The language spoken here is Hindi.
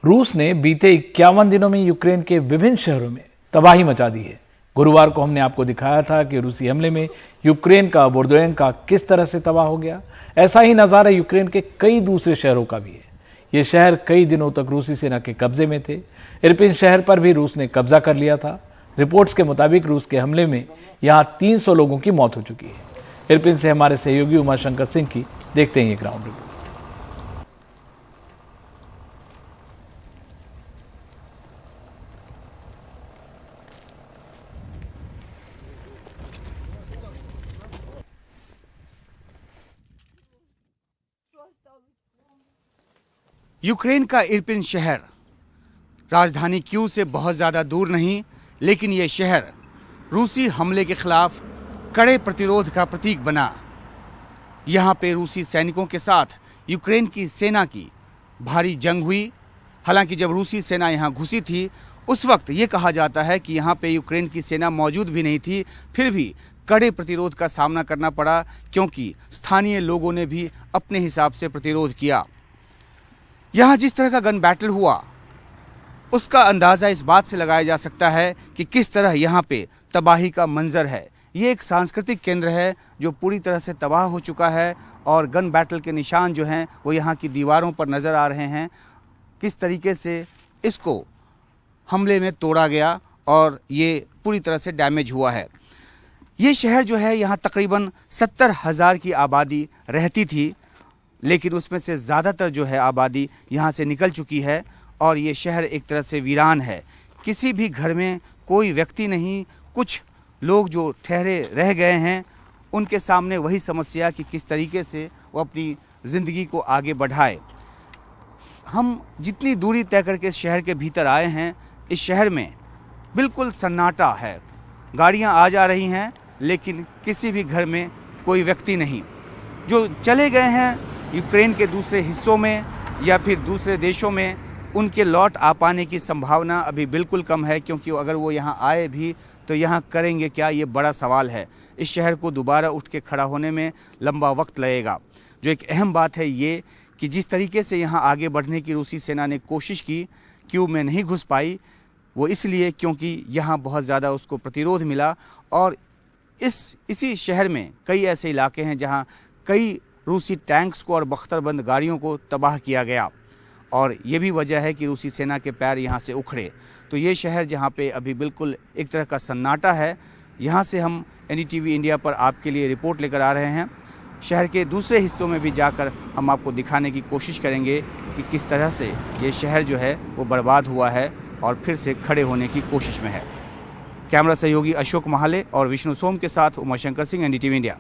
रूस ने बीते 51 दिनों में यूक्रेन के विभिन्न शहरों में तबाही मचा दी है। गुरुवार को हमने आपको दिखाया था कि रूसी हमले में यूक्रेन का बोर्दोयंका किस तरह से तबाह हो गया। ऐसा ही नजारा यूक्रेन के कई दूसरे शहरों का भी है। ये शहर कई दिनों तक रूसी सेना के कब्जे में थे। इरपिन शहर पर भी रूस ने कब्जा कर लिया था। रिपोर्ट्स के मुताबिक रूस के हमले में यहां 300 लोगों की मौत हो चुकी है। इरपिन से हमारे सहयोगी उमाशंकर सिंह की देखते हैं ये ग्राउंड रिपोर्ट। यूक्रेन का इरपिन शहर राजधानी कीव से बहुत ज़्यादा दूर नहीं, लेकिन ये शहर रूसी हमले के खिलाफ कड़े प्रतिरोध का प्रतीक बना। यहाँ पे रूसी सैनिकों के साथ यूक्रेन की सेना की भारी जंग हुई। हालांकि जब रूसी सेना यहाँ घुसी थी उस वक्त ये कहा जाता है कि यहाँ पे यूक्रेन की सेना मौजूद भी नहीं थी, फिर भी कड़े प्रतिरोध का सामना करना पड़ा क्योंकि स्थानीय लोगों ने भी अपने हिसाब से प्रतिरोध किया। यहाँ जिस तरह का गन बैटल हुआ उसका अंदाज़ा इस बात से लगाया जा सकता है कि किस तरह यहाँ पे तबाही का मंजर है। ये एक सांस्कृतिक केंद्र है जो पूरी तरह से तबाह हो चुका है और गन बैटल के निशान जो हैं वो यहाँ की दीवारों पर नज़र आ रहे हैं। किस तरीके से इसको हमले में तोड़ा गया और ये पूरी तरह से डैमेज हुआ है। ये शहर जो है यहाँ तकरीबन 70,000 की आबादी रहती थी, लेकिन उसमें से ज़्यादातर जो है आबादी यहाँ से निकल चुकी है और ये शहर एक तरह से वीरान है। किसी भी घर में कोई व्यक्ति नहीं। कुछ लोग जो ठहरे रह गए हैं उनके सामने वही समस्या कि किस तरीके से वो अपनी ज़िंदगी को आगे बढ़ाए। हम जितनी दूरी तय करके इस शहर के भीतर आए हैं, इस शहर में बिल्कुल सन्नाटा है। गाड़ियाँ आ जा रही हैं लेकिन किसी भी घर में कोई व्यक्ति नहीं। जो चले गए हैं यूक्रेन के दूसरे हिस्सों में या फिर दूसरे देशों में, उनके लौट आ पाने की संभावना अभी बिल्कुल कम है, क्योंकि अगर वो यहाँ आए भी तो यहाँ करेंगे क्या, ये बड़ा सवाल है। इस शहर को दोबारा उठ के खड़ा होने में लंबा वक्त लगेगा। जो एक अहम बात है ये कि जिस तरीके से यहाँ आगे बढ़ने की रूसी सेना ने कोशिश की, कीव में नहीं घुस पाई, वो इसलिए क्योंकि यहाँ बहुत ज़्यादा उसको प्रतिरोध मिला। और इसी शहर में कई ऐसे इलाके हैं जहाँ कई रूसी टैंक्स को और बख्तरबंद गाड़ियों को तबाह किया गया और ये भी वजह है कि रूसी सेना के पैर यहाँ से उखड़े। तो ये शहर जहाँ पे अभी बिल्कुल एक तरह का सन्नाटा है, यहाँ से हम एनडीटीवी इंडिया पर आपके लिए रिपोर्ट लेकर आ रहे हैं। शहर के दूसरे हिस्सों में भी जाकर हम आपको दिखाने की कोशिश करेंगे कि किस तरह से ये शहर जो है वो बर्बाद हुआ है और फिर से खड़े होने की कोशिश में है। कैमरा सहयोगी अशोक महाले और विष्णु सोम के साथ उमाशंकर सिंह, एनडीटीवी इंडिया।